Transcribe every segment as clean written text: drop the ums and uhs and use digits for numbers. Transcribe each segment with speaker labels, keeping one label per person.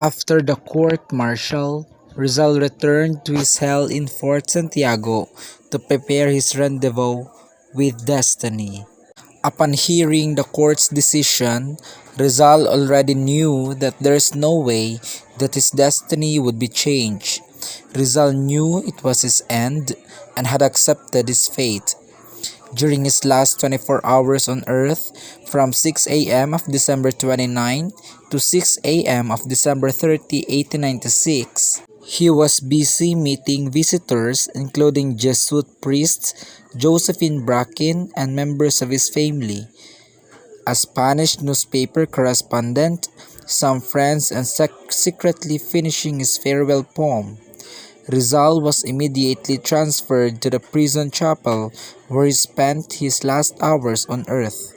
Speaker 1: After the court-martial, Rizal returned to his cell in Fort Santiago to prepare his rendezvous with destiny. Upon hearing the court's decision, Rizal already knew that there is no way that his destiny would be changed. Rizal knew it was his end and had accepted his fate. During his last 24 hours on Earth, from 6 a.m. of December 29 to 6 a.m. of December 30, 1896, he was busy meeting visitors including Jesuit priests, Josephine Bracken, and members of his family, a Spanish newspaper correspondent, some friends, and secretly finishing his farewell poem. Rizal was immediately transferred to the prison chapel where he spent his last hours on earth.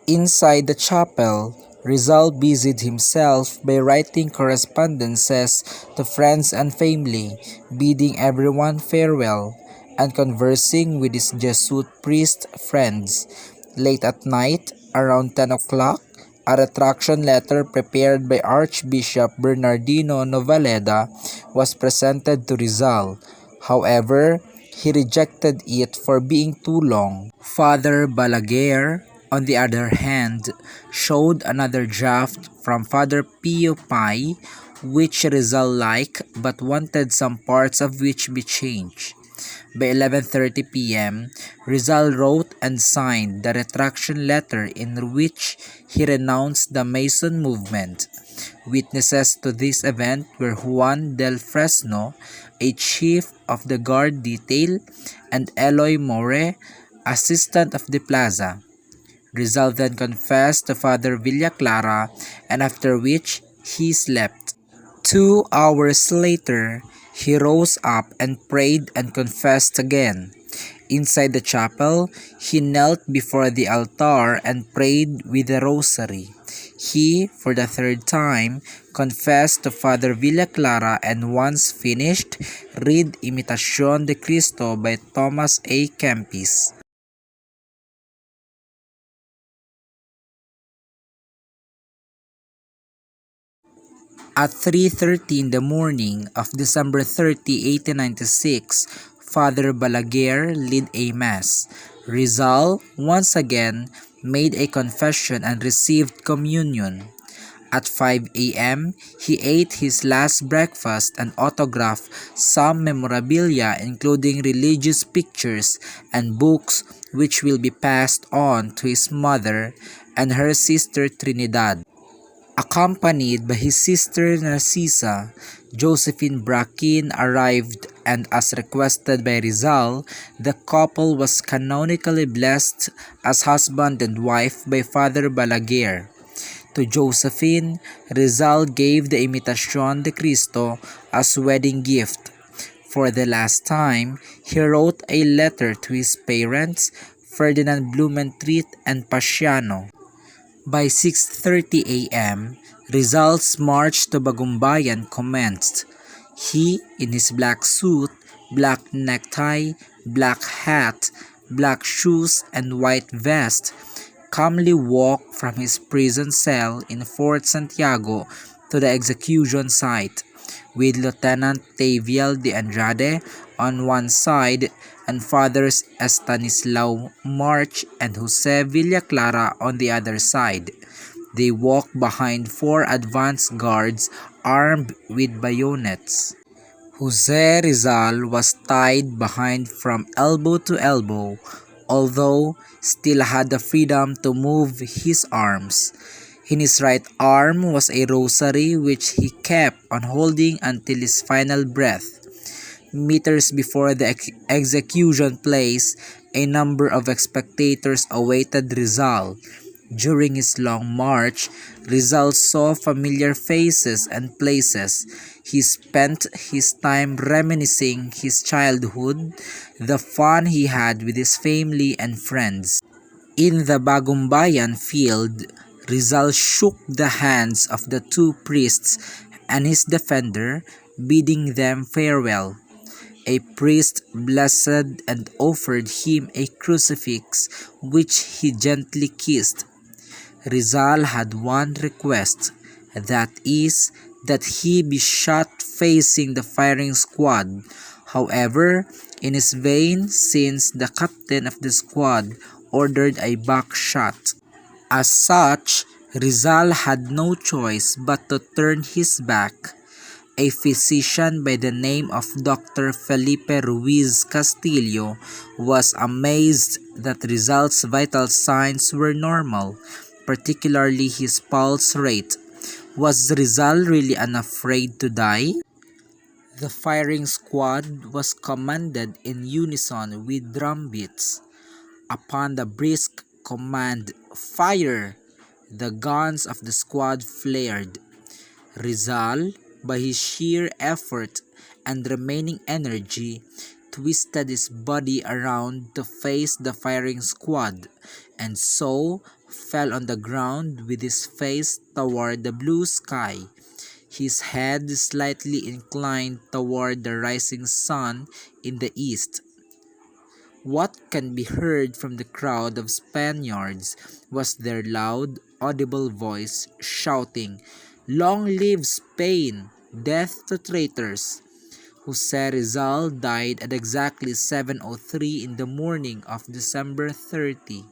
Speaker 1: Inside the chapel, Rizal busied himself by writing correspondences to friends and family, bidding everyone farewell, and conversing with his Jesuit priest friends. Late at night, around 10 o'clock, a retraction letter prepared by Archbishop Bernardino Novaleda was presented to Rizal. However, he rejected it for being too long. Father Balaguer, on the other hand, showed another draft from Father Pio Pai, which Rizal liked but wanted some parts of which be changed. By 11:30 p.m., Rizal wrote and signed the retraction letter in which he renounced the Mason movement. Witnesses to this event were Juan del Fresno, a chief of the guard detail, and Eloy More, assistant of the plaza. Rizal then confessed to Father Villaclara, and after which he slept. 2 hours later, he rose up and prayed and confessed again. Inside the chapel, he knelt before the altar and prayed with the rosary. He, for the third time, confessed to Father Villaclara, and once finished, read Imitación de Cristo by Thomas A. Kempis. At 3:30 in the morning of December 30, 1896, Father Balaguer led a mass. Rizal once again made a confession and received communion. At 5 a.m., he ate his last breakfast and autographed some memorabilia including religious pictures and books which will be passed on to his mother and her sister Trinidad. Accompanied by his sister Narcisa, Josephine Bracken arrived, and as requested by Rizal, the couple was canonically blessed as husband and wife by Father Balaguer. To Josephine, Rizal gave the Imitación de Cristo as wedding gift. For the last time, he wrote a letter to his parents, Ferdinand Blumentritt and Pasiano. By 6:30 a.m., Rizal's march to Bagumbayan commenced. He, in his black suit, black necktie, black hat, black shoes, and white vest, calmly walked from his prison cell in Fort Santiago to the execution site, with Lieutenant Taviel de Andrade on one side and Fathers Estanislao March and Jose Villaclara on the other side. They walked behind four advance guards armed with bayonets. Jose Rizal was tied behind from elbow to elbow, although still had the freedom to move his arms. In his right arm was a rosary which he kept on holding until his final breath. Meters before the execution place, a number of spectators awaited Rizal. During his long march, Rizal saw familiar faces and places. He spent his time reminiscing his childhood, the fun he had with his family and friends. In the Bagumbayan field, Rizal shook the hands of the two priests and his defender, bidding them farewell. A priest blessed and offered him a crucifix, which he gently kissed. Rizal had one request, that is, that he be shot facing the firing squad. However, in his vain, since the captain of the squad ordered a back shot. As such, Rizal had no choice but to turn his back. A physician by the name of Dr. Felipe Ruiz Castillo was amazed that Rizal's vital signs were normal, particularly his pulse rate. Was Rizal really unafraid to die? The firing squad was commanded in unison with drum beats. Upon the brisk command, "Fire!" the guns of the squad flared. Rizal, by his sheer effort and remaining energy, twisted his body around to face the firing squad, and so fell on the ground with his face toward the blue sky, his head slightly inclined toward the rising sun in the east. What can be heard from the crowd of Spaniards was their loud, audible voice shouting, "Long live Spain! Death to traitors!" Jose Rizal died at exactly 7:03 in the morning of December 30.